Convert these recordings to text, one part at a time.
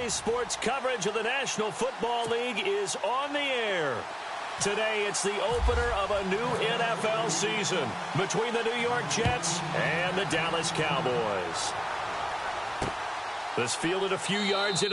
Today's sports coverage of the National Football League is on the air. Today, it's the opener of a new NFL season between the New York Jets and the Dallas Cowboys. This fielded a few yards in.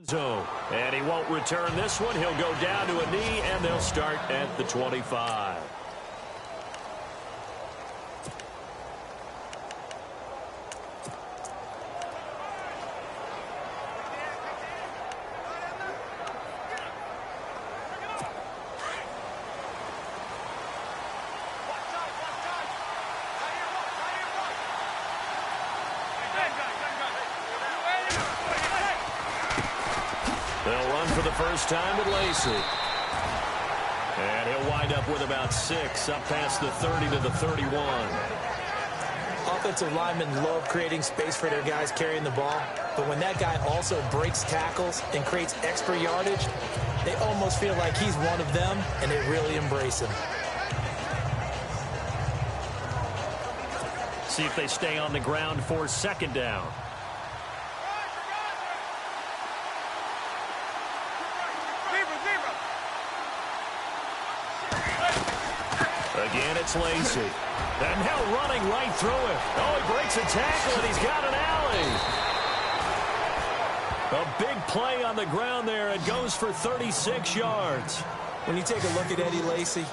Zone. And he won't return this one. He'll go down to a knee, and they'll start at the 25. They'll run for the first time with Lacey. And he'll wind up with about 6, up past the 30 to the 31. Offensive linemen love creating space for their guys carrying the ball. But when that guy also breaks tackles and creates extra yardage, they almost feel like he's one of them, and they really embrace him. See if they stay on the ground for second down. Again, it's Lacey. And now running right through it. Oh, he breaks a tackle, and he's got an alley. A big play on the ground there. It goes for 36 yards. When you take a look at Eddie Lacy,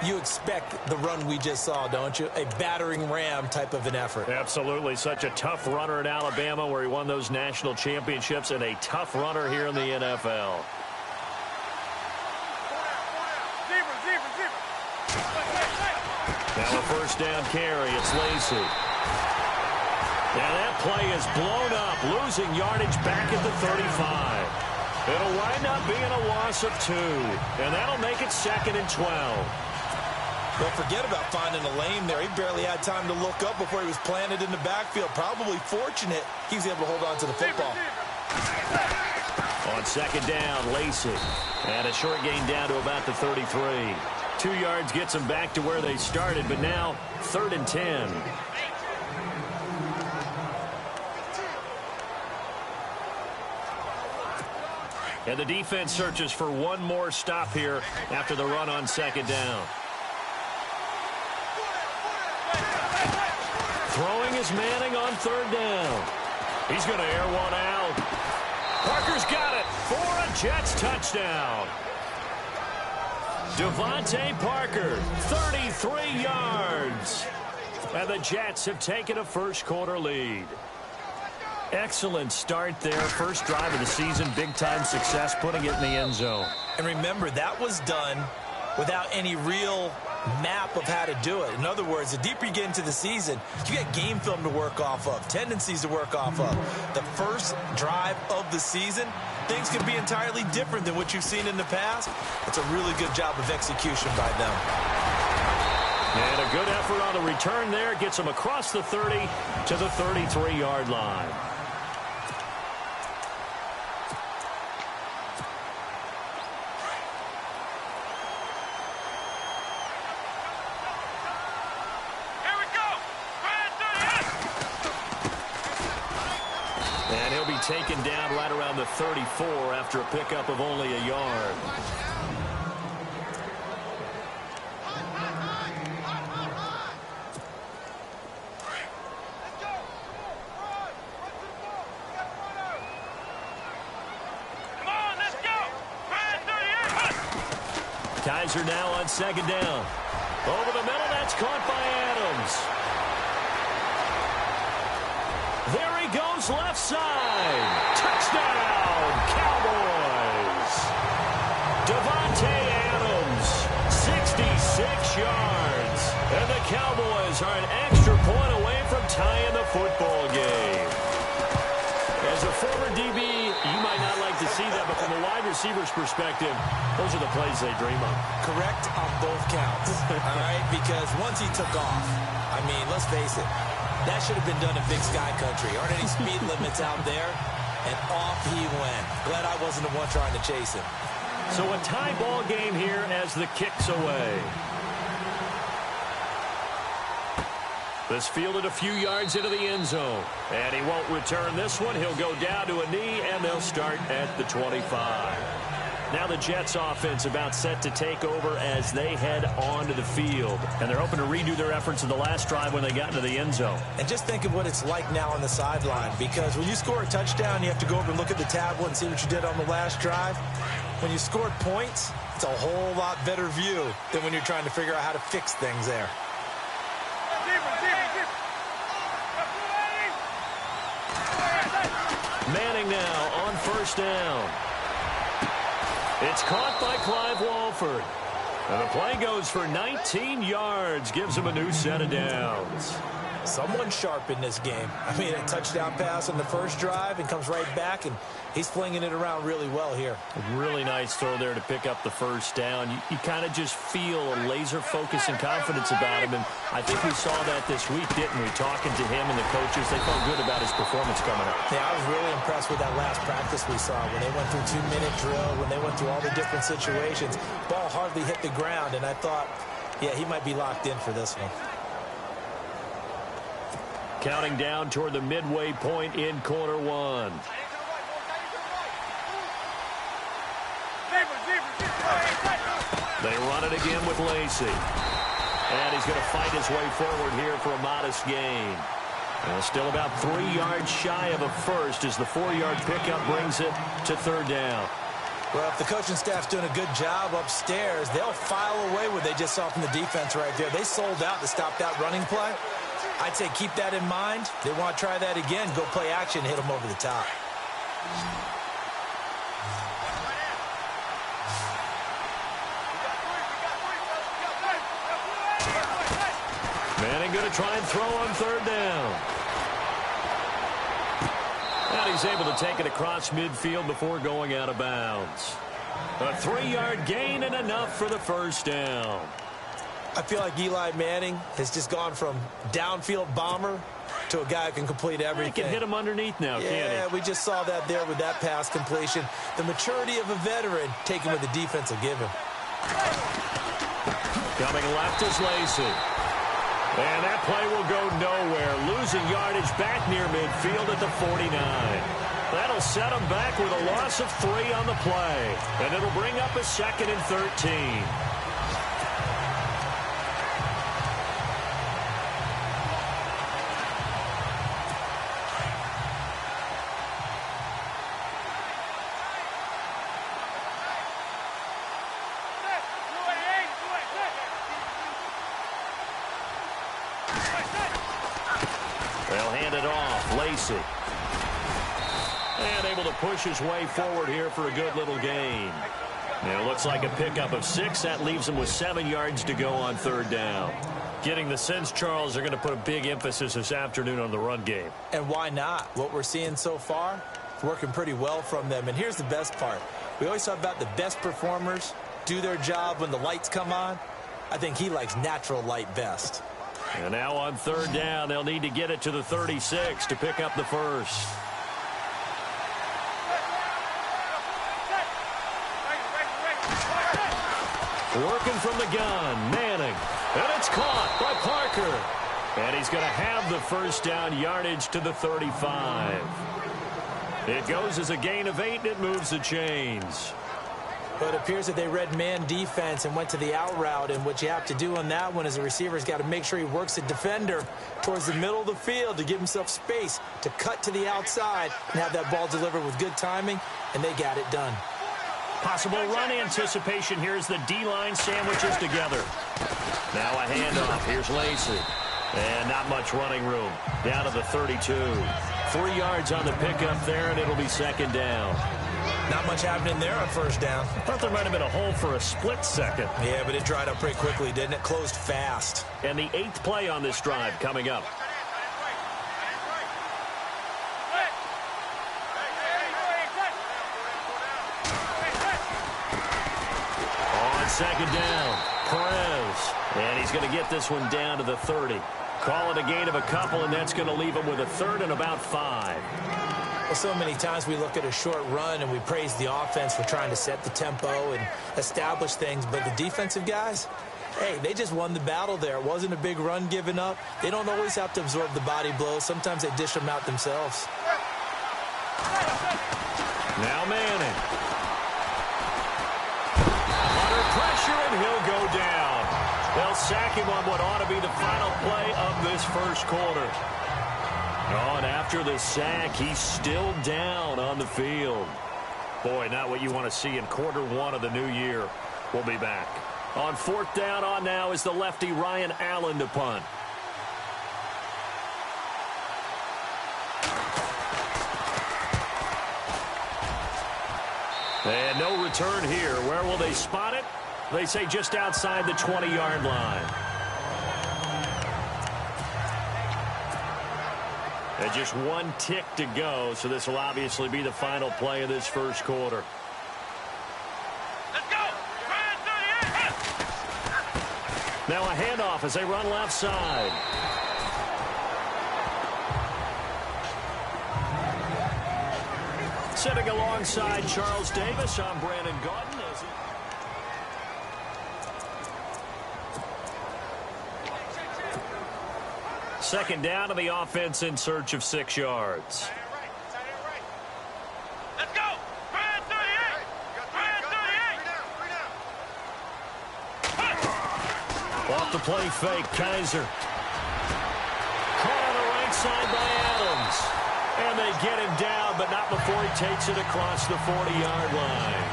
you expect the run we just saw, don't you? A battering ram type of an effort. Absolutely. Such a tough runner in Alabama where he won those national championships, and a tough runner here in the NFL. Now a first down carry. It's Lacey. Now that play is blown up, losing yardage back at the 35. It'll wind up being a loss of 2, and that'll make it 2nd and 12. Don't forget about finding a lane there. He barely had time to look up before he was planted in the backfield. Probably fortunate he was able to hold on to the football. On second down, Lacey. And a short gain down to about the 33. 2 yards gets them back to where they started, but now 3rd and 10. And the defense searches for one more stop here after the run on second down. Throwing is Manning on 3rd down. He's going to air one out. Parker's got it for a Jets touchdown. Devontae Parker, 33 yards. And the Jets have taken a first-quarter lead. Excellent start there. First drive of the season, big-time success, putting it in the end zone. And remember, that was done without any real map of how to do it. In other words, the deeper you get into the season, you got game film to work off of, tendencies to work off of. The first drive of the season, things can be entirely different than what you've seen in the past. It's a really good job of execution by them. And a good effort on the return there. Gets them across the 30 to the 33-yard line. And he'll be taken down right around the 34 after a pickup of only a yard. Kaiser now on second down. Over the middle, that's caught by Adams. There he goes, left side. Touchdown, Cowboys. Devontae Adams, 66 yards. And the Cowboys are an extra point tying the football game. As a former DB, you might not like to see that, but from a wide receiver's perspective, those are the plays they dream of. Correct on both counts, all right? Because once he took off, I mean, let's face it, that should have been done in Big Sky Country. Aren't any speed limits out there? And off he went. Glad I wasn't the one trying to chase him. So a tie ball game here as the kick's away. This fielded a few yards into the end zone. And he won't return this one. He'll go down to a knee, and they'll start at the 25. Now the Jets offense about set to take over as they head onto the field. And they're hoping to redo their efforts in the last drive when they got into the end zone. And just think of what it's like now on the sideline. Because when you score a touchdown, you have to go over and look at the tablet and see what you did on the last drive. When you scored points, it's a whole lot better view than when you're trying to figure out how to fix things there. Manning now on first down. It's caught by Clive Walford. And the play goes for 19 yards. Gives him a new set of downs. Someone sharp in this game. I mean, a touchdown pass on the first drive and comes right back, and he's flinging it around really well here. A really nice throw there to pick up the first down. You kind of just feel a laser focus and confidence about him, and I think we saw that this week, didn't we? Talking to him and the coaches, they felt good about his performance coming up. Yeah, I was really impressed with that last practice we saw when they went through 2-minute drill, when they went through all the different situations. Ball hardly hit the ground, and I thought, yeah, he might be locked in for this one. Counting down toward the midway point in quarter one. They run it again with Lacey. And he's going to fight his way forward here for a modest gain. Still about 3 yards shy of a first as the 4-yard pickup brings it to third down. Well, if the coaching staff's doing a good job upstairs, they'll file away what they just saw from the defense right there. They sold out to stop that running play. I'd say keep that in mind. They want to try that again. Go play action, hit them over the top. Manning going to try and throw on third down. And he's able to take it across midfield before going out of bounds. A 3-yard gain and enough for the first down. I feel like Eli Manning has just gone from downfield bomber to a guy who can complete everything. He can hit him underneath now, can't he? Yeah, we just saw that there with that pass completion. The maturity of a veteran taking what the defense will give him. Coming left is Lacey. And that play will go nowhere. Losing yardage back near midfield at the 49. That'll set him back with a loss of 3 on the play. And it'll bring up a 2nd and 13. They'll hand it off. Lacey. And able to push his way forward here for a good little gain. And it looks like a pickup of 6. That leaves him with 7 yards to go on third down. Getting the sense, Charles, they're going to put a big emphasis this afternoon on the run game. And why not? What we're seeing so far, it's working pretty well from them. And here's the best part. We always talk about the best performers do their job when the lights come on. I think he likes natural light best. And now on third down, they'll need to get it to the 36 to pick up the first. Working from the gun, Manning. And it's caught by Parker. And he's going to have the first down yardage to the 35. It goes as a gain of 8, and it moves the chains. But it appears that they read man defense and went to the out route, and what you have to do on that one is the receiver's got to make sure he works the defender towards the middle of the field to give himself space to cut to the outside and have that ball delivered with good timing, and they got it done. Possible run anticipation here as the D-line sandwiches together. Now a handoff. Here's Lacey. And not much running room. Down to the 32. 3 yards on the pickup there, and it'll be second down. Not much happening there on first down. I thought there might have been a hole for a split second. Yeah, but it dried up pretty quickly, didn't it? Closed fast. And the 8th play on this drive coming up. second down. Perez. And he's going to get this one down to the 30. Call it a gain of a couple, and that's going to leave him with a third and about 5. Well, so many times we look at a short run and we praise the offense for trying to set the tempo and establish things, but the defensive guys, hey, they just won the battle there. It wasn't a big run given up. They don't always have to absorb the body blows. Sometimes they dish them out themselves. Now Manning. Under pressure, and he'll go down. They'll sack him on what ought to be the final play of this first quarter. Oh, and after the sack, he's still down on the field. Boy, not what you want to see in quarter one of the new year. We'll be back. On fourth down on now is the lefty Ryan Allen to punt. And no return here. Where will they spot it? They say just outside the 20-yard line. And just one tick to go, so this will obviously be the final play of this first quarter. Let's go! Now a handoff as they run left side. Sitting alongside Charles Davis, I'm Brandon Gaudin. Second down to the offense in search of 6 yards. Let's go! Ryan 38! Ryan 38! Off the play fake, Kaiser. Caught on the right side by Adams. And they get him down, but not before he takes it across the 40-yard line.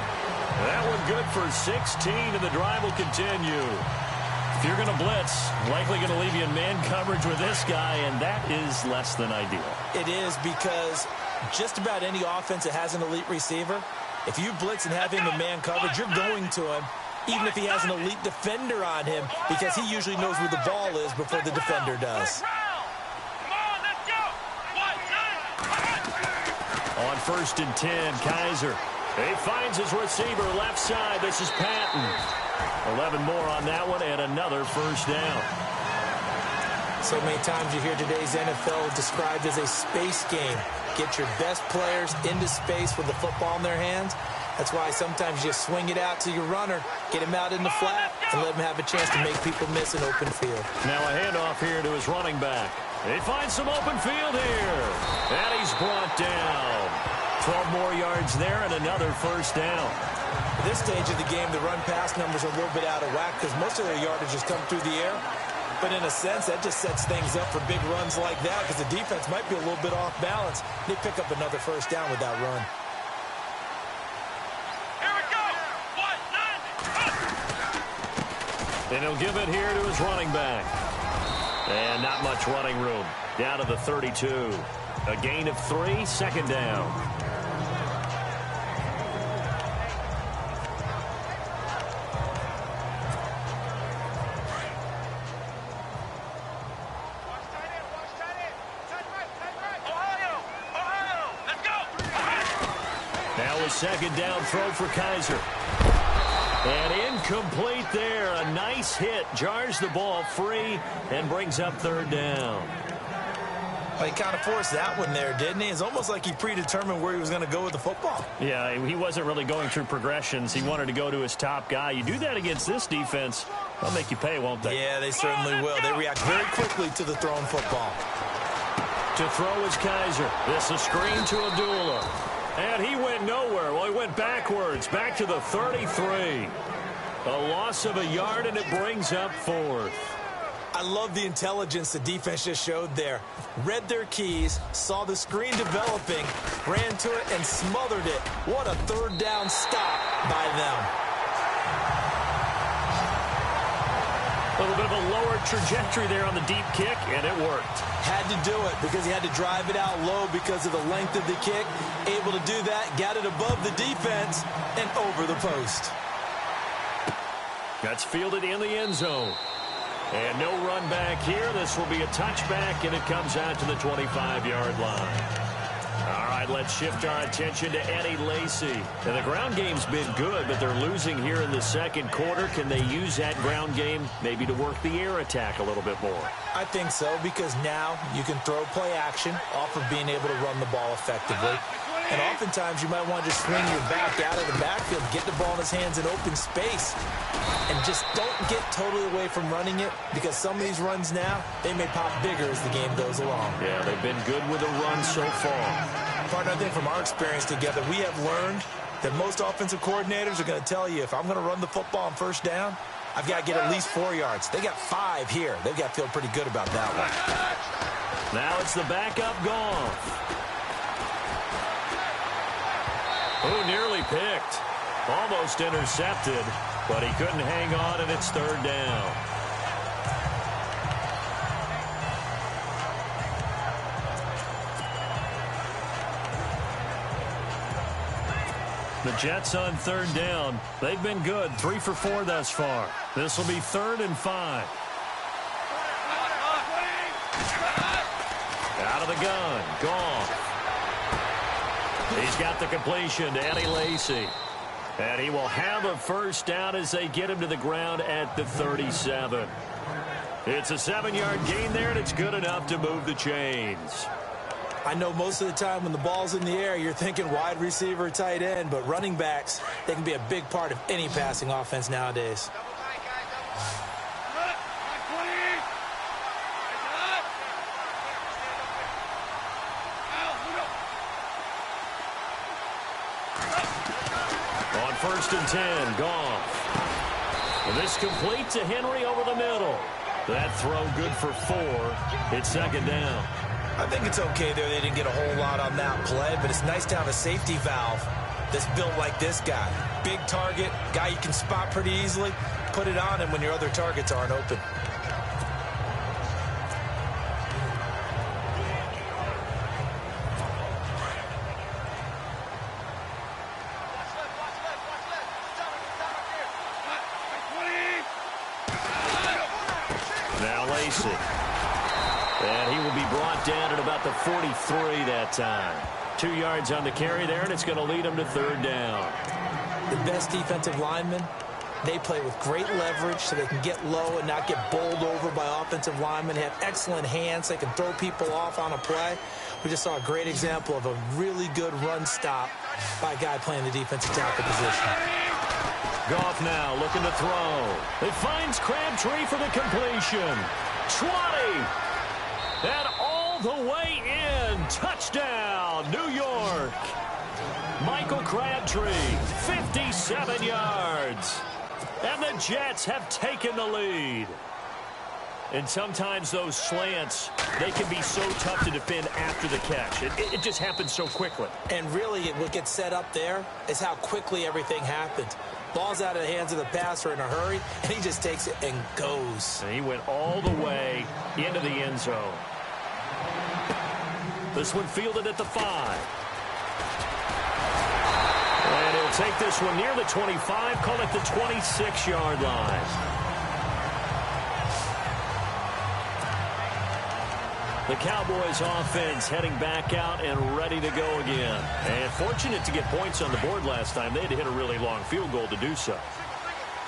That one good for 16, and the drive will continue. If you're going to blitz, likely going to leave you in man coverage with this guy, and that is less than ideal. It is, because just about any offense that has an elite receiver, if you blitz and have him in man coverage, you're going to him, even if he has an elite defender on him, because he usually knows where the ball is before the defender does. On 1st and 10, Kaiser. He finds his receiver left side. This is Patton. 11 more on that one, and another first down. So many times you hear today's NFL described as a space game. Get your best players into space with the football in their hands. That's why sometimes you swing it out to your runner, get him out in the flat, and let him have a chance to make people miss an open field. Now a handoff here to his running back. He finds some open field here, and he's brought down. 12 more yards there and another first down. At this stage of the game, the run-pass numbers are a little bit out of whack because most of their yardage has come through the air. But in a sense, that just sets things up for big runs like that because the defense might be a little bit off balance. They pick up another first down with that run. Here we go! And he'll give it here to his running back. And not much running room. Down to the 32. A gain of 3, second down. Now a second down throw for Kaiser. And incomplete there. A nice hit. Jars the ball free and brings up third down. Well, he kind of forced that one there, didn't he? It's almost like he predetermined where he was going to go with the football. Yeah, he wasn't really going through progressions. He wanted to go to his top guy. You do that against this defense, they'll make you pay, won't they? Yeah, they certainly will. They react very quickly to the thrown football. To throw is Kaiser. This is a screen to Abdullah. And he went nowhere. Well, he went backwards, back to the 33. A loss of a yard, and it brings up fourth. I love the intelligence the defense just showed there. Read their keys, saw the screen developing, ran to it, and smothered it. What a third down stop by them. A little bit of a lower trajectory there on the deep kick, and it worked. Had to do it because he had to drive it out low because of the length of the kick. Able to do that, got it above the defense, and over the post. That's fielded in the end zone. And no run back here. This will be a touchback, and it comes out to the 25-yard line. All right. right, let's shift our attention to Eddie Lacy. And the ground game's been good, but they're losing here in the second quarter. Can they use that ground game maybe to work the air attack a little bit more? I think so, because now you can throw play action off of being able to run the ball effectively. And oftentimes you might want to just swing your back out of the backfield, get the ball in his hands in open space, and just don't get totally away from running it, because some of these runs now, they may pop bigger as the game goes along. Yeah, they've been good with the run so far. Partner, I think from our experience together, we have learned that most offensive coordinators are going to tell you, if I'm going to run the football on first down, I've got to get at least 4 yards. They got 5 here. They've got to feel pretty good about that one. Now it's the backup Goff. Who nearly picked. Almost intercepted, but he couldn't hang on, and it's third down. The Jets on third down. They've been good, 3 for 4 thus far. This will be 3rd and 5. Out of the gun, Goff. He's got the completion to Eddie Lacy. And he will have a first down as they get him to the ground at the 37. It's a 7-yard gain there, and it's good enough to move the chains. I know most of the time when the ball's in the air, you're thinking wide receiver, tight end, but running backs, they can be a big part of any passing offense nowadays. On 1st and 10, Goff. And this complete to Henry over the middle. That throw good for 4. It's 2nd down. I think it's okay there. They didn't get a whole lot on that play, but it's nice to have a safety valve that's built like this guy. Big target, guy you can spot pretty easily. Put it on him when your other targets aren't open. Now Lacy. And he will be brought down at about the 43 that time. 2 yards on the carry there, and it's going to lead him to 3rd down. The best defensive linemen, they play with great leverage so they can get low and not get bowled over by offensive linemen. They have excellent hands. They can throw people off on a play. We just saw a great example of a really good run stop by a guy playing the defensive tackle position. Goff now looking to throw. It finds Crabtree for the completion. 20. And all the way in. Touchdown, New York. Michael Crabtree, 57 yards. And the Jets have taken the lead. And sometimes those slants, they can be so tough to defend after the catch. It just happens so quickly. And really, what gets set up there is how quickly everything happens. Ball's out of the hands of the passer in a hurry, and he just takes it and goes. And he went all the way into the end zone. This one fielded at the 5. And he'll take this one near the 25, call it the 26-yard line. The Cowboys offense heading back out and ready to go again. And fortunate to get points on the board last time. They had to hit a really long field goal to do so.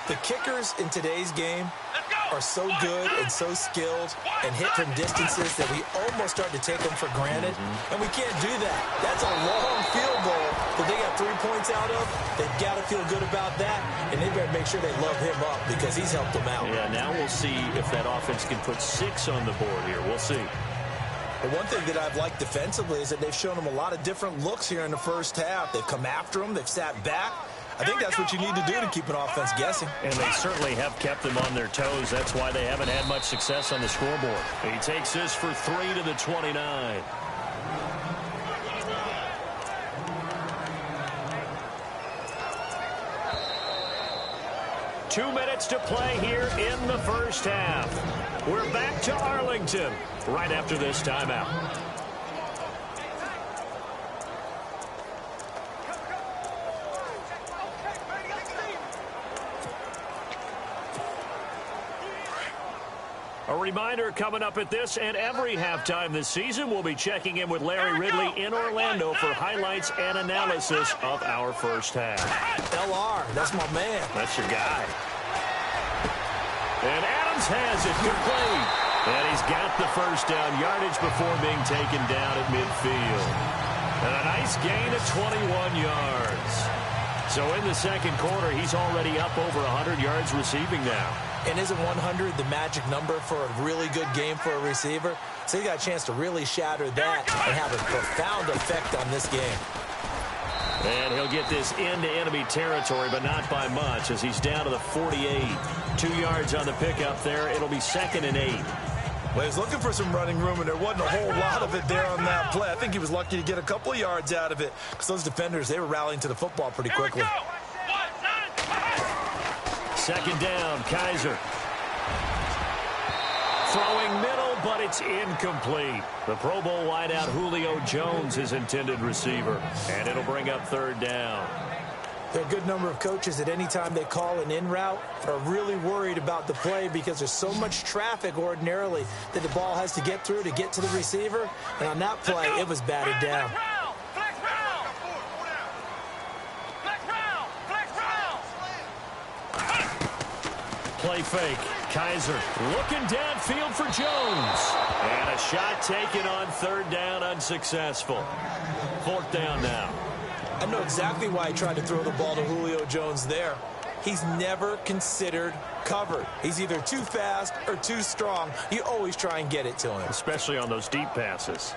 The kickers in today's game are so good and so skilled and hit from distances that we almost start to take them for granted. And we can't do that. That's a long field goal that they got 3 points out of. They've got to feel good about that, and they better make sure they love him up because he's helped them out. Yeah, now we'll see if that offense can put 6 on the board here. We'll see. But one thing that I've liked defensively is that they've shown them a lot of different looks here in the first half. They've come after them. They've sat back. I think that's what you need to do to keep an offense guessing. And they certainly have kept them on their toes. That's why they haven't had much success on the scoreboard. He takes this for 3 to the 29. Two minutes to play here in the first half. We're back to Arlington right after this timeout. A reminder coming up at this and every halftime this season, we'll be checking in with Larry Ridley in Orlando for highlights and analysis of our first half. LR, that's my man. That's your guy. And Adams has it complete. And he's got the first down yardage before being taken down at midfield. And a nice gain of 21 yards. So in the second quarter, he's already up over 100 yards receiving now. And isn't 100 the magic number for a really good game for a receiver? So he got a chance to really shatter that and have a profound effect on this game. And he'll get this into enemy territory, but not by much, as he's down to the 48. 2 yards on the pickup there. It'll be 2nd and 8. Well, he was looking for some running room, and there wasn't a whole lot of it there on that play. I think he was lucky to get a couple of yards out of it, because those defenders, they were rallying to the football pretty quickly. Second down, Kaiser. Throwing middle, but it's incomplete. The Pro Bowl wideout Julio Jones is intended receiver, and it'll bring up 3rd down. There are a good number of coaches that any time they call an in route are really worried about the play because there's so much traffic ordinarily that the ball has to get through to get to the receiver. And on that play, it was batted down. Play fake. Kaiser looking downfield for Jones. And a shot taken on 3rd down, unsuccessful. 4th down now. I know exactly why he tried to throw the ball to Julio Jones there. He's never considered covered. He's either too fast or too strong. You always try and get it to him. Especially on those deep passes.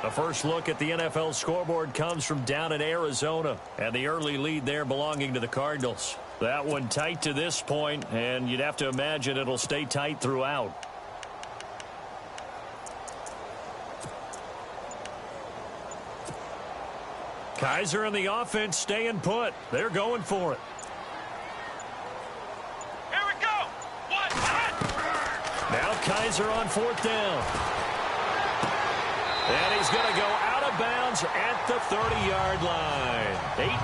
The first look at the NFL scoreboard comes from down in Arizona. And the early lead there belonging to the Cardinals. That one tight to this point, and you'd have to imagine it'll stay tight throughout. Kaiser and the offense staying put. They're going for it. Here we go. Now Kaiser on 4th down. And he's going to go out of bounds at the 30-yard line.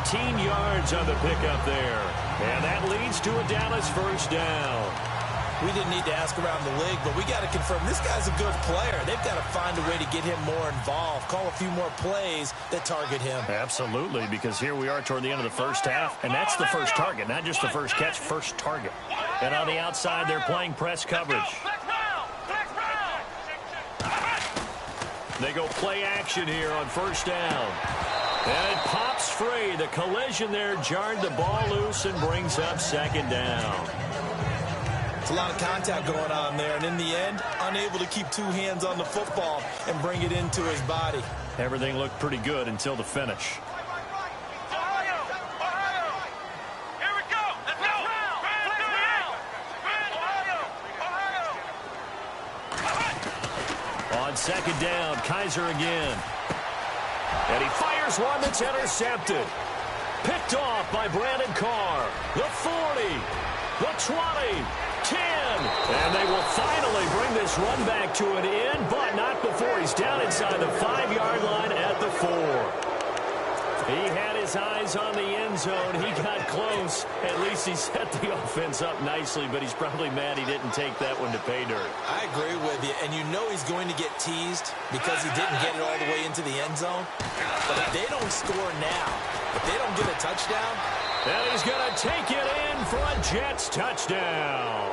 18 yards on the pickup there. And that leads to a Dallas first down. We didn't need to ask around the league, but we got to confirm this guy's a good player. They've got to find a way to get him more involved, call a few more plays that target him. Absolutely, because here we are toward the end of the first half, and that's the first target, not just the first catch, first target. And on the outside, they're playing press coverage. They go play action here on 1st down. And it pops free. The collision there jarred the ball loose and brings up 2nd down. It's a lot of contact going on there, and in the end, unable to keep 2 hands on the football and bring it into his body. Everything looked pretty good until the finish. Here we go. Let's go. On 2nd down, Kaiser again. And he fires one that's intercepted. Picked off by Brandon Carr. The 40, the 20. 10, and they will finally bring this run back to an end, but not before he's down inside the 5-yard line at the 4. He had his eyes on the end zone. He got close. At least he set the offense up nicely, but he's probably mad he didn't take that one to pay dirt. I agree with you, and you know he's going to get teased because he didn't get it all the way into the end zone. But if they don't score now, if they don't get a touchdown, and he's going to take it in for a Jets touchdown.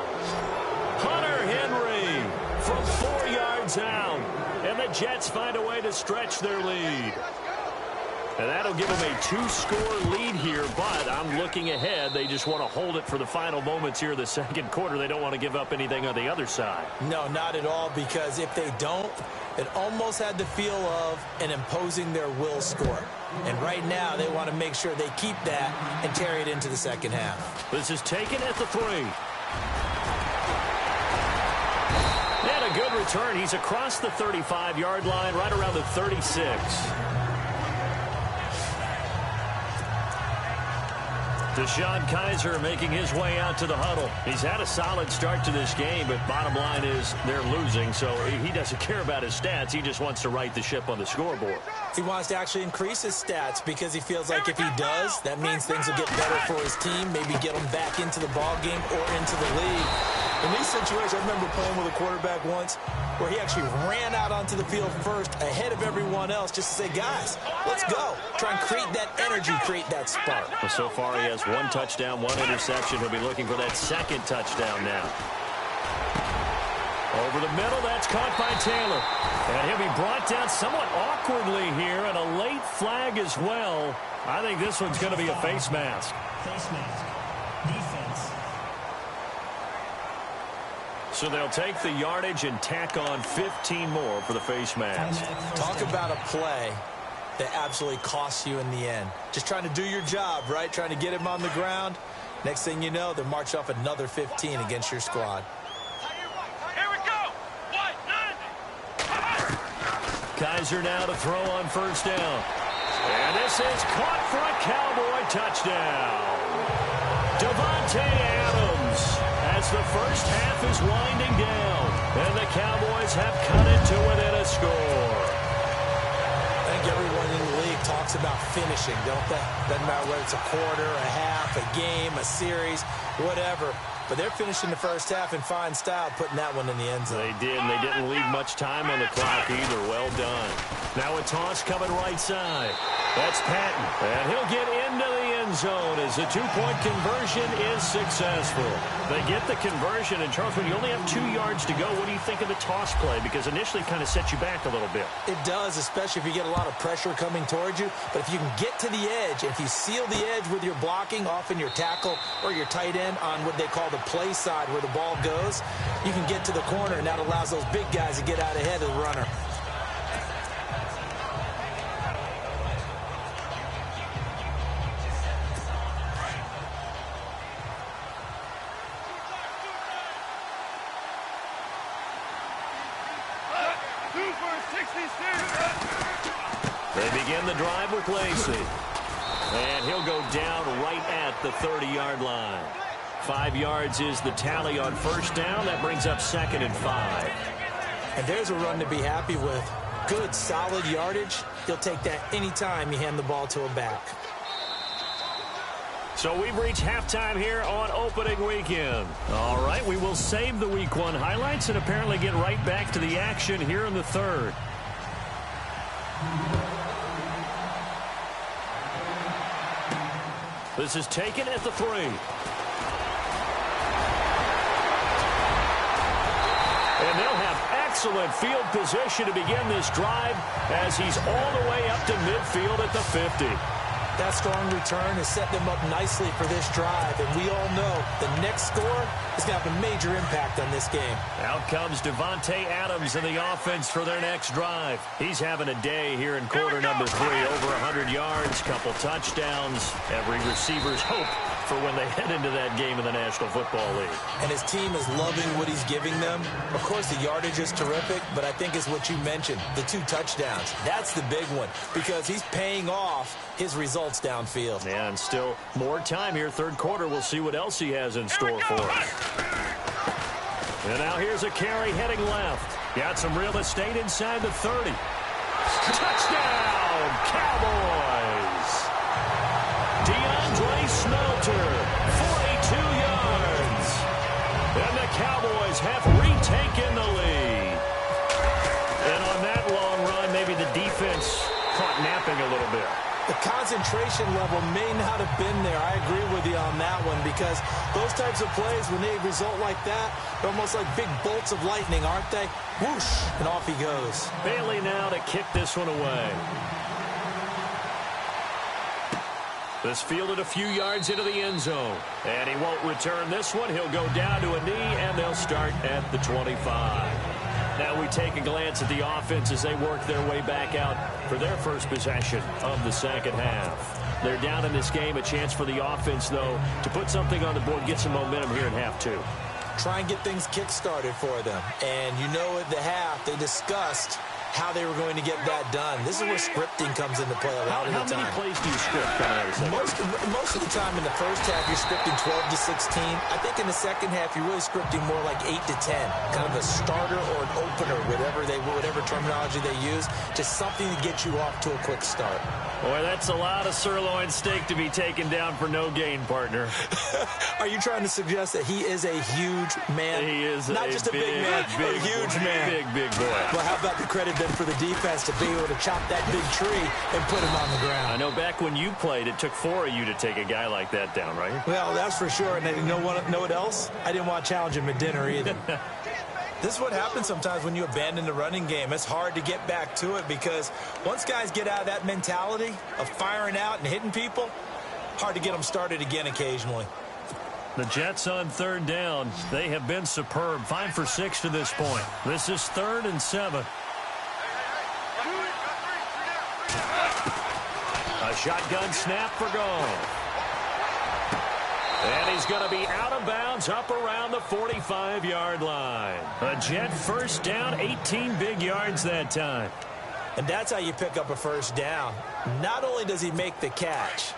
Hunter Henry from 4 yards out. And the Jets find a way to stretch their lead. And that'll give them a 2-score lead here, but I'm looking ahead. They just want to hold it for the final moments here of the second quarter. They don't want to give up anything on the other side. No, not at all, because if they don't, it almost had the feel of an imposing their will score. And right now, they want to make sure they keep that and carry it into the second half. This is taken at the 3. And a good return. He's across the 35-yard line, right around the 36. Deshaun Kaiser making his way out to the huddle. He's had a solid start to this game, but bottom line is they're losing, so he doesn't care about his stats. He just wants to right the ship on the scoreboard. He wants to actually increase his stats because he feels like if he does, that means things will get better for his team, maybe get them back into the ball game or into the league. In these situations, I remember playing with a quarterback once where he actually ran out onto the field first ahead of everyone else just to say, guys, let's go. Try and create that energy, create that spark. Well, so far he has 1 touchdown, 1 interception. He'll be looking for that 2nd touchdown now. Over the middle, that's caught by Taylor. And he'll be brought down somewhat awkwardly here, and a late flag as well. I think this one's going to be a face mask. Face mask. Defense. So they'll take the yardage and tack on 15 more for the face mask. Talk about a play that absolutely costs you in the end. Just trying to do your job, right? Trying to get him on the ground. Next thing you know, they march off another 15 against your squad. Here we go. 1, 9. Kaiser now to throw on 1st down. And this is caught for a Cowboy touchdown. Davante Adams as the first half is winding down. And the Cowboys have cut it to within a score. I think everyone in the league talks about finishing, don't they? Doesn't matter whether it's a quarter, a half, a game, a series, whatever. But they're finishing the first half in fine style, putting that one in the end zone. They did, and they didn't leave much time on the clock either. Well done. Now a toss coming right side. That's Patton. And he'll get into the end zone as the 2-point conversion is successful. They get the conversion, and Charles, when you only have 2 yards to go, what do you think of the toss play? Because initially it kind of sets you back a little bit. It does, especially if you get a lot of pressure coming towards you. But if you can get to the edge, if you seal the edge with your blocking, often your tackle or your tight end on what they call the play side where the ball goes, you can get to the corner, and that allows those big guys to get out ahead of the runner. They begin the drive with Lacey. And he'll go down right at the 30-yard line. 5 yards is the tally on 1st down. That brings up 2nd and 5. And there's a run to be happy with. Good, solid yardage. He'll take that anytime you hand the ball to a back. So we've reached halftime here on opening weekend. All right, we will save the Week 1 highlights and apparently get right back to the action here in the 3rd. This is taken at the 3. And they'll have excellent field position to begin this drive as he's all the way up to midfield at the 50. That strong return has set them up nicely for this drive, and we all know the next score is going to have a major impact on this game. Out comes Davante Adams in the offense for their next drive. He's having a day here in quarter number 3. Over 100 yards, couple touchdowns. Every receiver's hope for when they head into that game in the National Football League. And his team is loving what he's giving them. Of course, the yardage is terrific, but I think it's what you mentioned, the 2 touchdowns. That's the big one because he's paying off his results downfield. And still more time here, 3rd quarter. We'll see what else he has in store for us. And now here's a carry heading left. Got some real estate inside the 30. Touchdown, Cowboys! DeAndre Smelter, 42 yards. And the Cowboys have retaken the lead. And on that long run, maybe the defense caught napping a little bit. The concentration level may not have been there. I agree with you on that one because those types of plays, when they result like that, they're almost like big bolts of lightning, aren't they? Whoosh, and off he goes. Bailey now to kick this one away. This fielded a few yards into the end zone. And he won't return this one. He'll go down to a knee, and they'll start at the 25. Now we take a glance at the offense as they work their way back out for their first possession of the 2nd half. They're down in this game. A chance for the offense, though, to put something on the board, get some momentum here in half 2. Try and get things kick-started for them. And you know at the half, they discussed how they were going to get that done. This is where scripting comes into play a lot of the time. How many plays do you script coming out of the second? Most of the time in the first half, you're scripting 12 to 16. I think in the second half, you're really scripting more like 8 to 10, kind of a starter or an opener, whatever terminology they use, just something to get you off to a quick start. Boy, that's a lot of sirloin steak to be taken down for no gain, partner. Are you trying to suggest that he is a huge man? He is not just a big man, a huge man. Big boy. Well, how about the credit then for the defense to be able to chop that big tree and put him on the ground? I know back when you played, it took 4 of you to take a guy like that down, right? Well, that's for sure. And you know what else? I didn't want to challenge him at dinner either. This is what happens sometimes when you abandon the running game. It's hard to get back to it because once guys get out of that mentality of firing out and hitting people, hard to get them started again occasionally. The Jets on third down. They have been superb. 5 for 6 to this point. This is 3rd and 7. A shotgun snap for Goff. And he's going to be out of bounds up around the 45-yard line. A Jet first down, 18 big yards that time. And that's how you pick up a first down. Not only does he make the catch,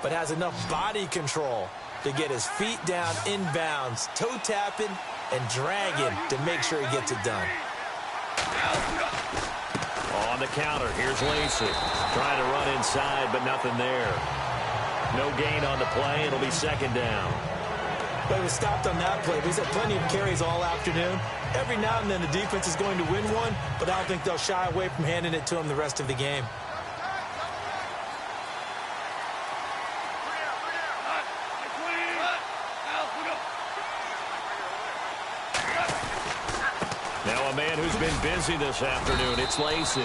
but has enough body control to get his feet down inbounds, toe tapping and dragging to make sure he gets it done. On the counter, here's Lacey. Trying to run inside, but nothing there. No gain on the play. It'll be 2nd down. But he was stopped on that play. But he's had plenty of carries all afternoon. Every now and then the defense is going to win one, but I don't think they'll shy away from handing it to him the rest of the game. Now a man who's been busy this afternoon. It's Lacey.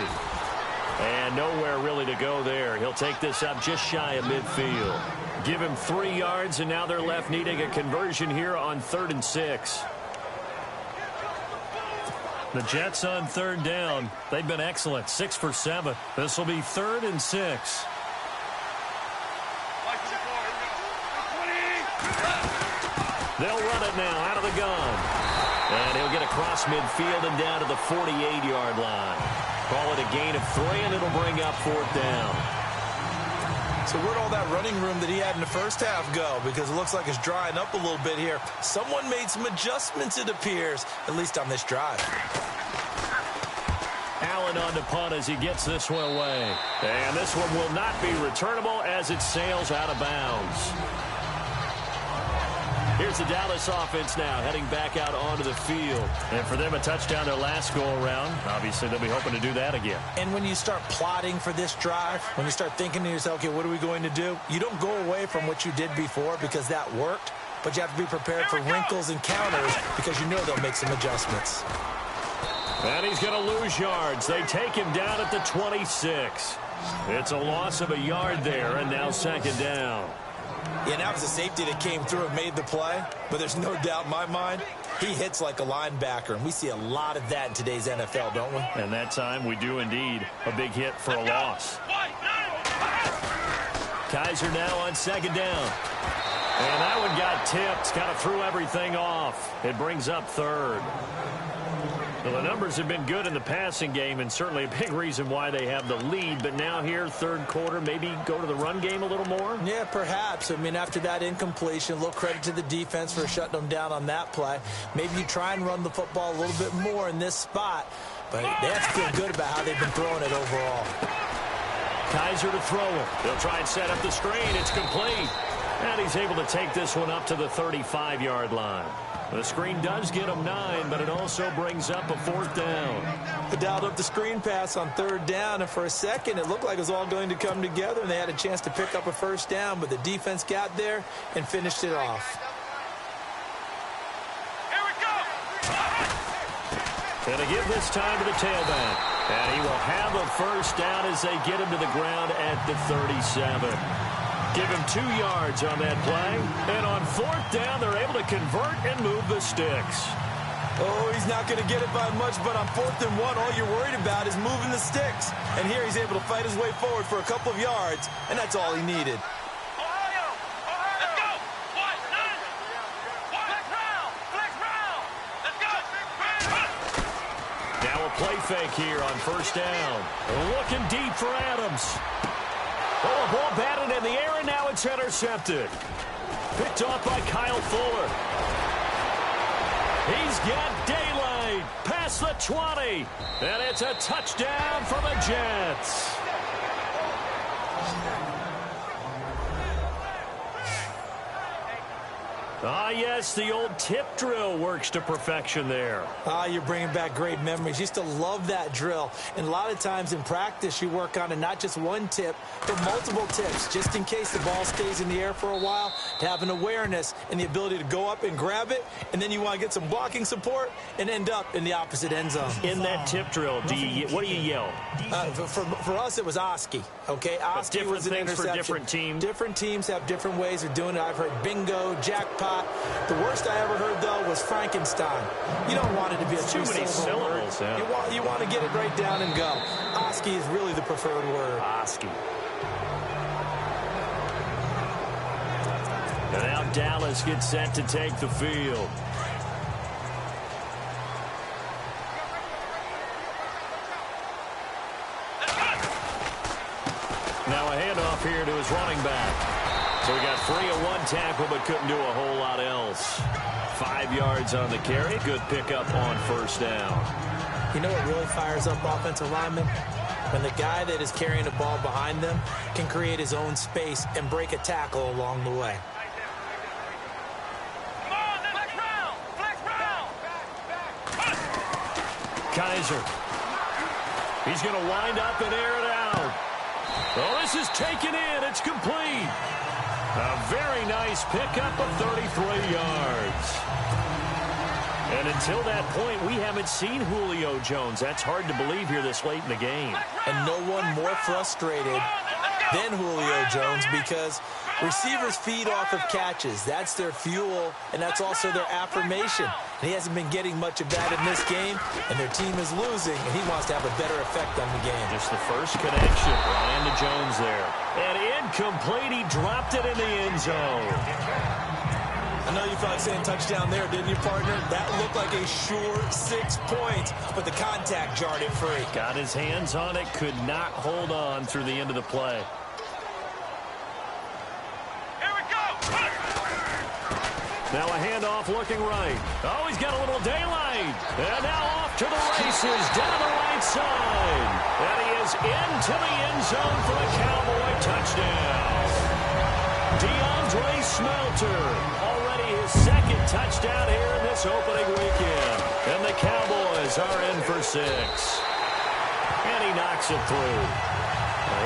And nowhere really to go there. He'll take this up just shy of midfield. Give him 3 yards, and now they're left needing a conversion here on 3rd and 6. The Jets on 3rd down. They've been excellent. 6 for 7. This will be 3rd and 6. They'll run it now out of the gun. And he'll get across midfield and down to the 48-yard line. Call it a gain of 3, and it'll bring up 4th down. So where'd all that running room that he had in the first half go? Because it looks like it's drying up a little bit here. Someone made some adjustments, it appears, at least on this drive. Allen on the punt as he gets this one away. And this one will not be returnable as it sails out of bounds. Here's the Dallas offense now heading back out onto the field. And for them, a touchdown their last go-around. Obviously, they'll be hoping to do that again. And when you start plotting for this drive, when you start thinking to yourself, okay, what are we going to do? You don't go away from what you did before because that worked, but you have to be prepared for wrinkles and counters because you know they'll make some adjustments. And he's going to lose yards. They take him down at the 26. It's a loss of a yard there, and now 2nd down. Yeah, that was a safety that came through and made the play, but there's no doubt in my mind, he hits like a linebacker, and we see a lot of that in today's NFL, don't we? And that time we do indeed. A big hit for a loss. Kaiser now on 2nd down. And that one got tipped, kind of threw everything off. It brings up 3rd. Well, the numbers have been good in the passing game, and certainly a big reason why they have the lead. But now here, 3rd quarter, maybe go to the run game a little more? Yeah, perhaps. I mean, after that incompletion, a little credit to the defense for shutting them down on that play. Maybe you try and run the football a little bit more in this spot. But they have to feel good about how they've been throwing it overall. Kaiser to throw it. They'll try and set up the screen. It's complete. And he's able to take this one up to the 35-yard line. The screen does get him 9, but it also brings up a 4th down. They dialed up the screen pass on 3rd down, and for a second it looked like it was all going to come together, and they had a chance to pick up a 1st down, but the defense got there and finished it off. Here we go! And to give this time to the tailback. And he will have a 1st down as they get him to the ground at the 37. Give him 2 yards on that play. And on 4th down, they're able to convert and move the sticks. Oh, he's not going to get it by much, but on 4th and 1, all you're worried about is moving the sticks. And here he's able to fight his way forward for a couple of yards, and that's all he needed. Ohio! Let's go! White, nine! Flex round! Let's go! Now a play fake here on first down. Looking deep for Adams. Oh, a ball batted in the air, and now it's intercepted. Picked off by Kyle Fuller. He's got daylight past the 20. And it's a touchdown for the Jets. Ah, yes, the old tip drill works to perfection there. Ah, you're bringing back great memories. Used to love that drill. And a lot of times in practice, you work on it, not just one tip, but multiple tips, just in case the ball stays in the air for a while, to have an awareness and the ability to go up and grab it, and then you want to get some blocking support and end up in the opposite end zone. In that tip drill, what do you yell? For us, it was Oski, okay? Oski was an interception. For different teams? Different teams have different ways of doing it. I've heard bingo, jackpot. The worst I ever heard, though, was Frankenstein. You don't want it to be a two-syllable word. Yeah. You want to get it right down and go. Oski is really the preferred word. Oski. And now Dallas gets set to take the field. Now a handoff here to his running back. So we got 3 of 1 tackle, but couldn't do a whole lot else. 5 yards on the carry. Good pickup on first down. You know what really fires up offensive linemen? When the guy that is carrying the ball behind them can create his own space and break a tackle along the way. Kaiser. He's going to wind up and air it out. Oh, this is taken in. It's complete. A very nice pickup of 33 yards. And until that point, we haven't seen Julio Jones. That's hard to believe here this late in the game. And no one more frustrated than Julio Jones because receivers feed off of catches. That's their fuel, and that's also their affirmation. And he hasn't been getting much of that in this game, and their team is losing, and he wants to have a better effect on the game. Just the first connection. Ryan to Jones there. And incomplete. He dropped it in the end zone. I know you felt like saying touchdown there, didn't you, partner? That looked like a sure 6 points, but the contact jarred it free. Got his hands on it, could not hold on through the end of the play. Now a handoff looking right. Oh, he's got a little daylight. And now off to the races down the right side. And he is into the end zone for the Cowboy touchdown. DeAndre Smelter, already his second touchdown here in this opening weekend. And the Cowboys are in for 6. And he knocks it through.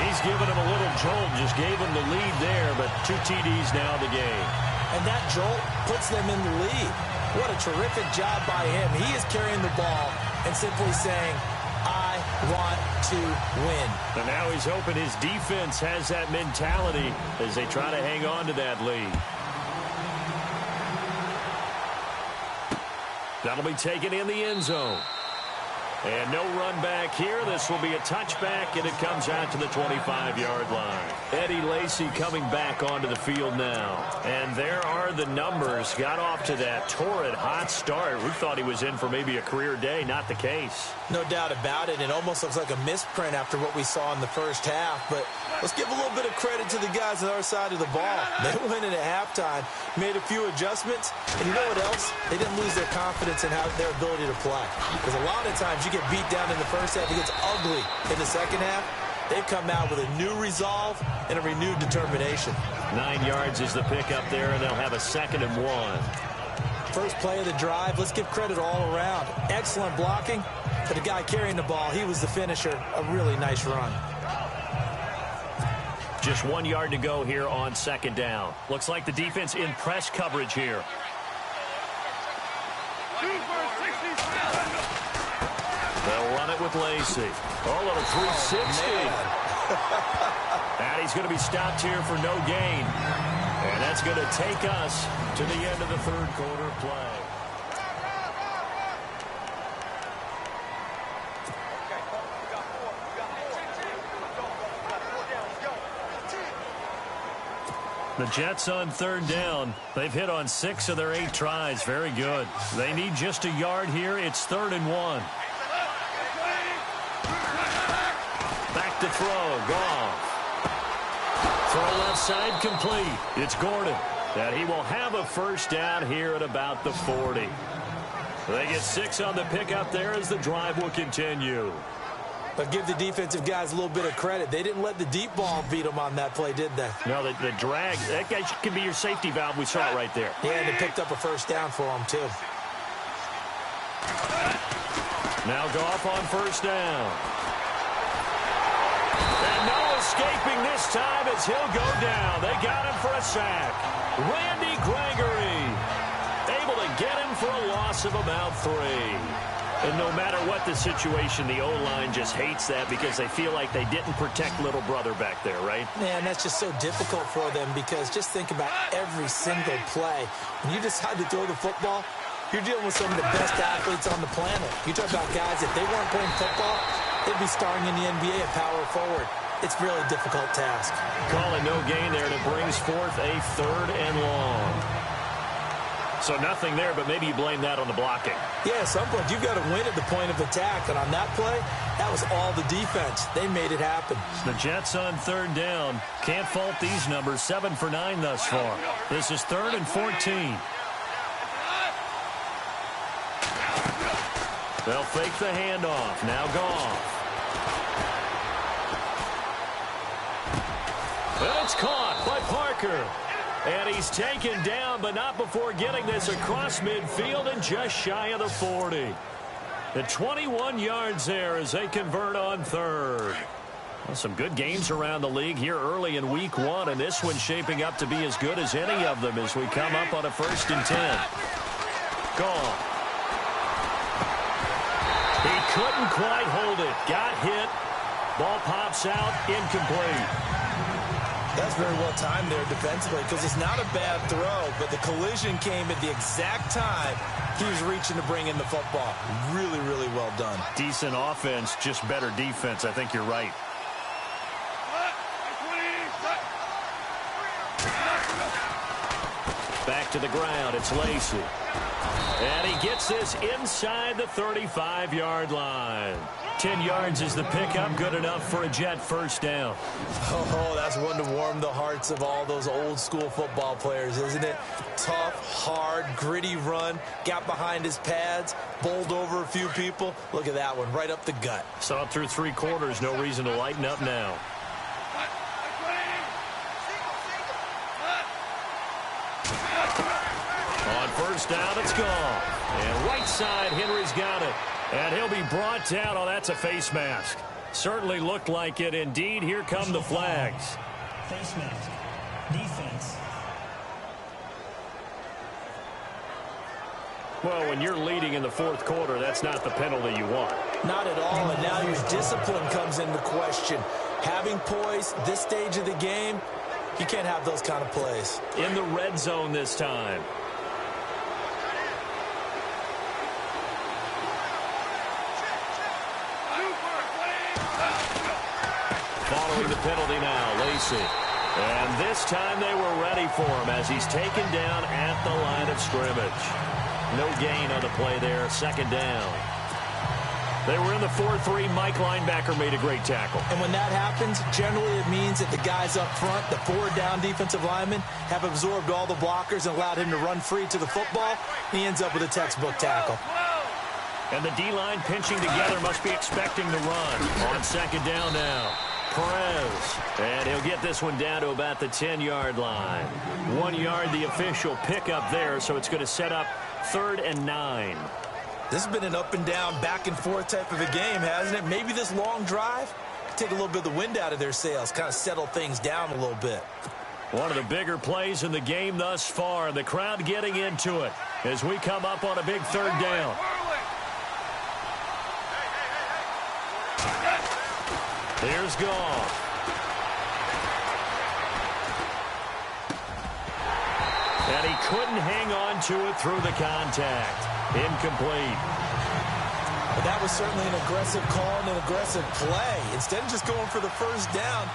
He's given him a little jolt, just gave him the lead there, but 2 TDs now the game. And that jolt puts them in the lead. What a terrific job by him. He is carrying the ball and simply saying, I want to win. And now he's hoping his defense has that mentality as they try to hang on to that lead. That'll be taken in the end zone. And no run back here. This will be a touchback, and it comes out to the 25-yard line. Eddie Lacy coming back onto the field now. And there are the numbers. Got off to that torrid hot start. We thought he was in for maybe a career day. Not the case. No doubt about it. It almost looks like a misprint after what we saw in the first half. But let's give a little bit of credit to the guys on our side of the ball. They went in at halftime, made a few adjustments, and you know what else? They didn't lose their confidence in their ability to play. Because a lot of times you get beat down in the first half, it gets ugly in the second half. They've come out with a new resolve and a renewed determination. 9 yards is the pickup there, and they'll have a 2nd and 1. First play of the drive, let's give credit all around. Excellent blocking, but the guy carrying the ball, he was the finisher. A really nice run. Just 1 yard to go here on 2nd down. Looks like the defense in press coverage here. They'll run it with Lacy. Oh, a little 360. And he's going to be stopped here for no gain. And that's going to take us to the end of the 3rd quarter play. The Jets on 3rd down. They've hit on 6 of their 8 tries. Very good. They need just a yard here. It's 3rd and 1. to throw. Goff. Throw left side complete. It's Gordon. And he will have a first down here at about the 40. They get 6 on the pickup there as the drive will continue. But give the defensive guys a little bit of credit. They didn't let the deep ball beat them on that play, did they? No, the drag, that guy can be your safety valve. We saw it right there. Yeah, and they picked up a first down for him, too. Now Goff on first down. And no escaping this time as he'll go down. They got him for a sack. Randy Gregory able to get him for a loss of about 3. And no matter what the situation, the O-line just hates that because they feel like they didn't protect little brother back there, right? Man, that's just so difficult for them because just think about every single play. When you decide to throw the football, you're dealing with some of the best athletes on the planet. You talk about guys, if they weren't playing football, they'd be starring in the NBA at power forward. It's a really difficult task. Call it no gain there, and it brings forth a 3rd and long. So nothing there, but maybe you blame that on the blocking. Yeah, at some point, you've got to win at the point of attack. And on that play, that was all the defense. They made it happen. The Jets on 3rd down. Can't fault these numbers. 7 for 9 thus far. This is 3rd and 14. They'll fake the handoff. Now Goff. And it's caught by Parker. And he's taken down, but not before getting this across midfield and just shy of the 40. The 21 yards there as they convert on 3rd. Well, some good games around the league here early in week 1, and this one's shaping up to be as good as any of them as we come up on a 1st and 10. Gone. He couldn't quite hold it. Got hit. Ball pops out. Incomplete. That's very well timed there defensively because it's not a bad throw, but the collision came at the exact time he was reaching to bring in the football. Really, really well done. Decent offense, just better defense. I think you're right. Back to the ground. It's Lacy. And he gets this inside the 35-yard line. 10 yards is the pickup. Good enough for a Jet first down. Oh, that's one to warm the hearts of all those old-school football players, isn't it? Tough, hard, gritty run. Got behind his pads, bowled over a few people. Look at that one, right up the gut. Saw it through 3 quarters. No reason to lighten up now. On first down, it's gone. And right side, Henry's got it. And he'll be brought down. Oh, that's a face mask. Certainly looked like it. Indeed, here come the flags. Face mask. Defense. Well, when you're leading in the 4th quarter, that's not the penalty you want. Not at all, and now your discipline comes into question. Having poise this stage of the game, you can't have those kind of plays. In the red zone this time. Following the penalty now, Lacy. And this time they were ready for him as he's taken down at the line of scrimmage. No gain on the play there, 2nd down. They were in the 4-3. Mike linebacker made a great tackle. And when that happens, generally it means that the guys up front, the 4-down defensive linemen, have absorbed all the blockers and allowed him to run free to the football. He ends up with a textbook tackle. And the D-line pinching together must be expecting the run. On 2nd down now. Perez. And he'll get this one down to about the 10-yard line. 1 yard, the official pickup there, so it's going to set up 3rd and 9. This has been an up and down, back and forth type of a game, hasn't it? Maybe this long drive could take a little bit of the wind out of their sails, kind of settle things down a little bit. One of the bigger plays in the game thus far. The crowd getting into it as we come up on a big 3rd down. Here's Goff. And he couldn't hang on to it through the contact. Incomplete. But that was certainly an aggressive call and an aggressive play. Instead of just going for the first down,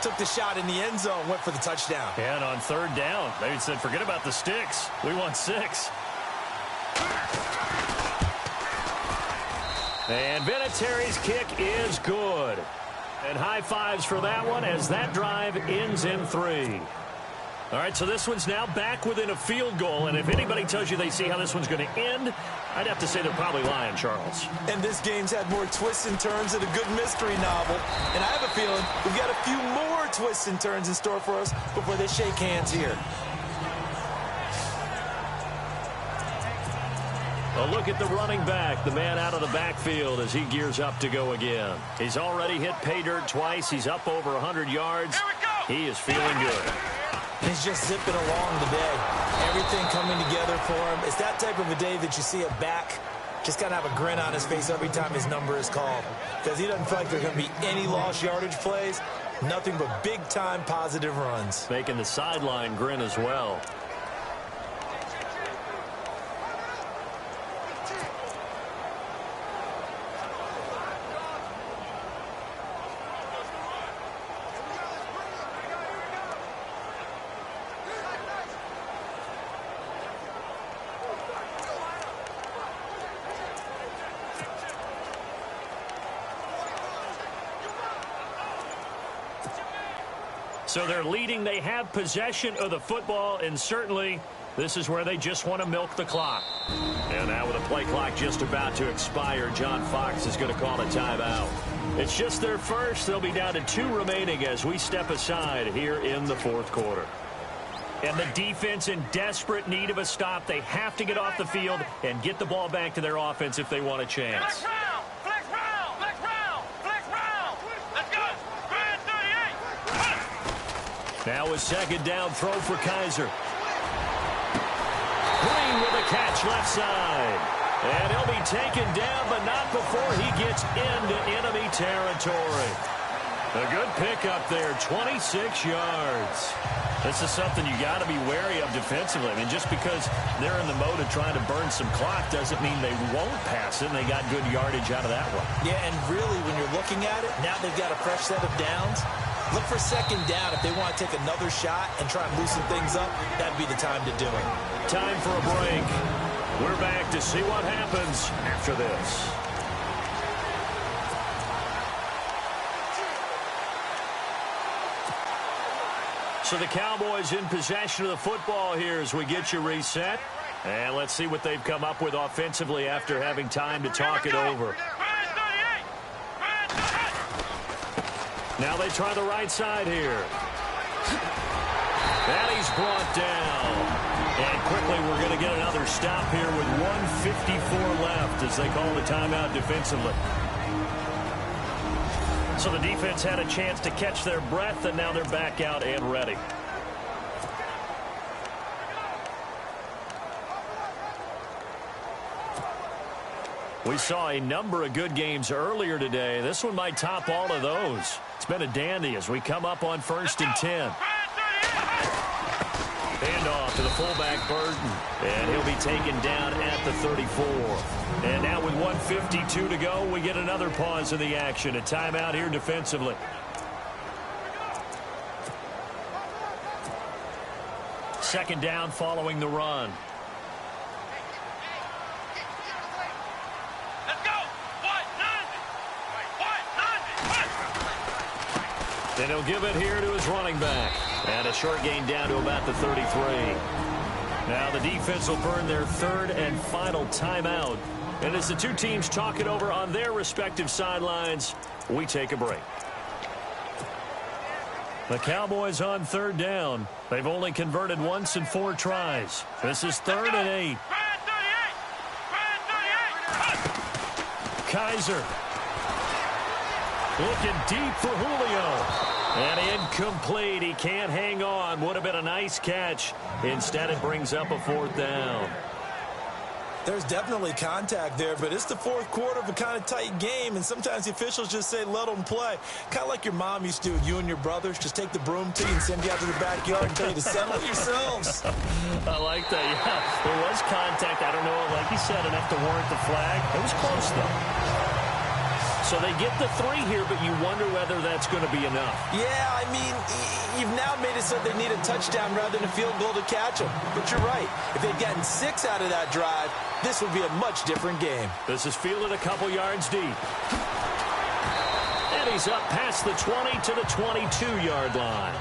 took the shot in the end zone, went for the touchdown. And on 3rd down, they said, forget about the sticks. We want 6. And Vinatieri's kick is good. And high fives for that one as that drive ends in 3. All right, so this one's now back within a field goal, and if anybody tells you they see how this one's going to end, I'd have to say they're probably lying, Charles. And this game's had more twists and turns than a good mystery novel. And I have a feeling we've got a few more twists and turns in store for us before they shake hands here. A look at the running back, the man out of the backfield as he gears up to go again. He's already hit pay dirt twice. He's up over 100 yards. He is feeling good. He's just zipping along today. Everything coming together for him. It's that type of a day that you see a back just kind of have a grin on his face every time his number is called. Because he doesn't feel like there's going to be any lost yardage plays. Nothing but big-time positive runs. Making the sideline grin as well. So they're leading. They have possession of the football, and certainly this is where they just want to milk the clock. And now with the play clock just about to expire, John Fox is going to call a timeout. It's just their first. They'll be down to 2 remaining as we step aside here in the 4th quarter. And the defense in desperate need of a stop. They have to get off the field and get the ball back to their offense if they want a chance. Now a second down throw for Kaiser. Green with a catch left side. And he'll be taken down, but not before he gets into enemy territory. A good pickup there, 26 yards. This is something you got to be wary of defensively. I mean, just because they're in the mode of trying to burn some clock doesn't mean they won't pass it, and they got good yardage out of that one. Yeah, and really, when you're looking at it, now they've got a fresh set of downs. Look for second down if they want to take another shot and try and loosen things up. That'd be the time to do it. Time for a break. We're back to see what happens after this. So the Cowboys in possession of the football here as we get you reset. And let's see what they've come up with offensively after having time to talk it over. Now they try the right side here. And he's brought down. And quickly we're going to get another stop here with 1:54 left as they call the timeout defensively. So the defense had a chance to catch their breath, and now they're back out and ready. We saw a number of good games earlier today. This one might top all of those. It's been a dandy as we come up on 1st and 10. Handoff to the fullback, Burton. And he'll be taken down at the 34. And now with 1:52 to go, we get another pause in the action. A timeout here defensively. Second down following the run. And he'll give it here to his running back. And a short gain down to about the 33. Now the defense will burn their 3rd and final timeout. And as the two teams talk it over on their respective sidelines, we take a break. The Cowboys on 3rd down. They've only converted once in 4 tries. This is 3rd and 8. Kaiser. Looking deep for Julio. And incomplete. He can't hang on. Would have been a nice catch. Instead, it brings up a 4th down. There's definitely contact there, but it's the 4th quarter of a kind of tight game, and sometimes the officials just say, let them play. Kind of like your mom used to do with you and your brothers. Just take the broom to you and send you out to the backyard and tell you to settle it yourselves. I like that, yeah. There was contact. I don't know, like you said, enough to warrant the flag. It was close, though. So they get the 3 here, but you wonder whether that's going to be enough. Yeah, I mean, you've now made it so they need a touchdown rather than a field goal to catch them. But you're right. If they'd gotten 6 out of that drive, this would be a much different game. This is fielded a couple yards deep. And And he's up past the 20 to the 22-yard line.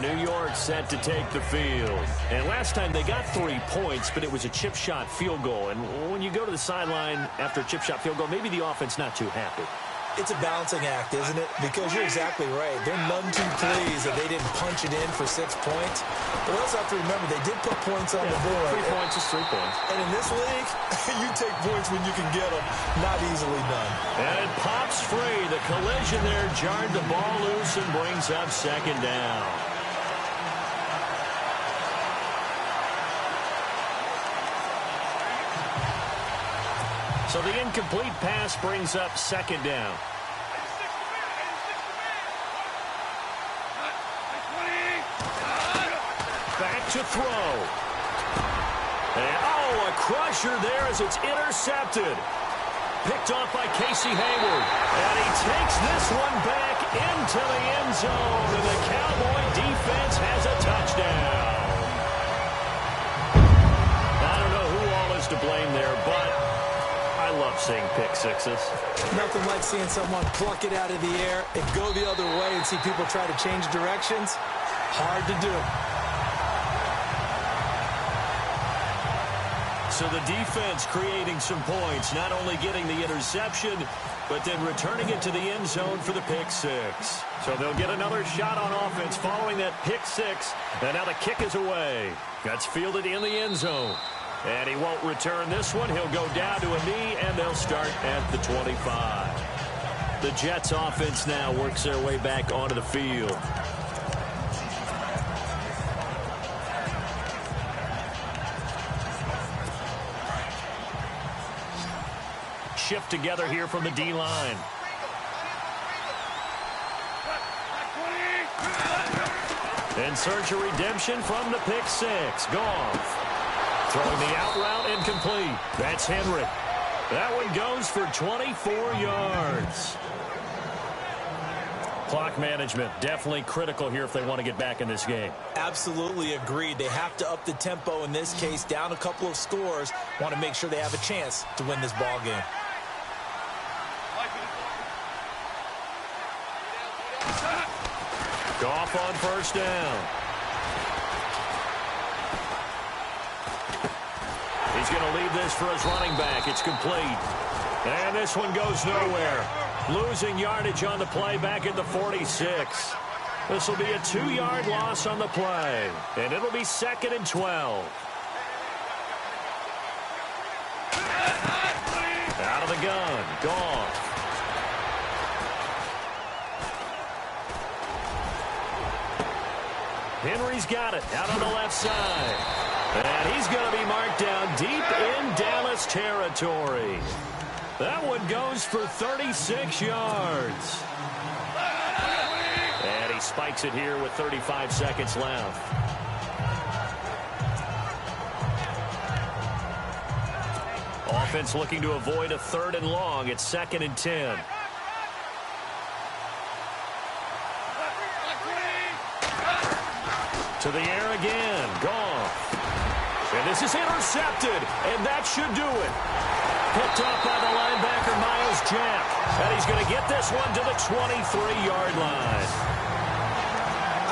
New York set to take the field. And last time they got 3 points, but it was a chip shot field goal. And when you go to the sideline after a chip shot field goal, maybe the offense not too happy. It's a balancing act, isn't it? Because you're exactly right. They're none too pleased that they didn't punch it in for 6 points. But we also have to remember they did put points on the board. 3 points is 3 points. And in this league, you take points when you can get them. Not easily done. And it pops free. The collision there jarred the ball loose and brings up second down. So the incomplete pass brings up second down. Back to throw. And, a crusher there as it's intercepted. Picked off by Casey Hayward. And he takes this one back into the end zone. And the Cowboy defense has a touchdown. I don't know who all is to blame there, but I love seeing pick sixes. Nothing like seeing someone pluck it out of the air and go the other way and see people try to change directions. Hard to do. So the defense creating some points, not only getting the interception, but then returning it to the end zone for the pick six. So they'll get another shot on offense following that pick six. And now the kick is away. That's fielded in the end zone. And he won't return this one. He'll go down to a knee, and they'll start at the 25. The Jets offense now works their way back onto the field. Shift together here from the D-line. In search of redemption from the pick six. Goff. Throwing the out route incomplete. That's Henry. That one goes for 24 yards. Clock management definitely critical here if they want to get back in this game. Absolutely agreed. They have to up the tempo in this case. Down a couple of scores. Want to make sure they have a chance to win this ball game. Goff on first down. He's going to leave this for his running back. It's complete. And this one goes nowhere. Losing yardage on the play back at the 46. This will be a 2-yard loss on the play. And it'll be 2nd and 12. Out of the gun. Goff. Henry's got it out on the left side. And he's going to be marked down deep in Dallas territory. That one goes for 36 yards. And he spikes it here with 35 seconds left. Offense looking to avoid a 3rd and long. It's 2nd and 10. To the air again. Goff. And this is intercepted. And that should do it. Picked off by the linebacker, Miles Jack. And he's going to get this one to the 23-yard line.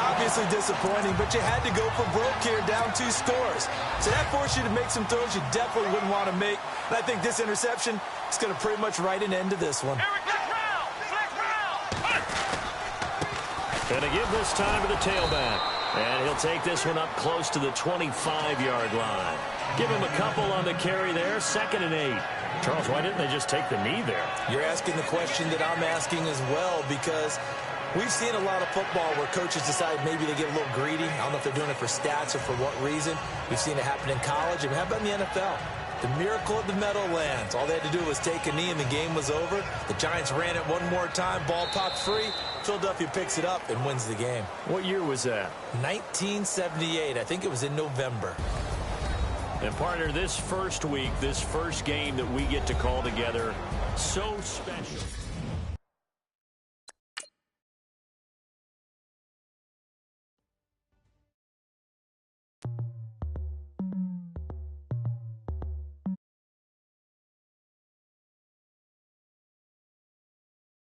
Obviously disappointing, but you had to go for broke here, down 2 scores. So that forced you to make some throws you definitely wouldn't want to make. And I think this interception is going to pretty much write an end to this one. Going to give this time to the tailback. And he'll take this one up close to the 25-yard line. Give him a couple on the carry there. 2nd and 8. Charles, why didn't they just take the knee there? You're asking the question that I'm asking as well, because we've seen a lot of football where coaches decide maybe they get a little greedy. I don't know if they're doing it for stats or for what reason. We've seen it happen in college. And how about in the NFL? The miracle of the Meadowlands. All they had to do was take a knee and the game was over. The Giants ran it one more time. Ball popped free. Philadelphia picks it up and wins the game. What year was that? 1978. I think it was in November. And partner, this first week, this first game that we get to call together, so special.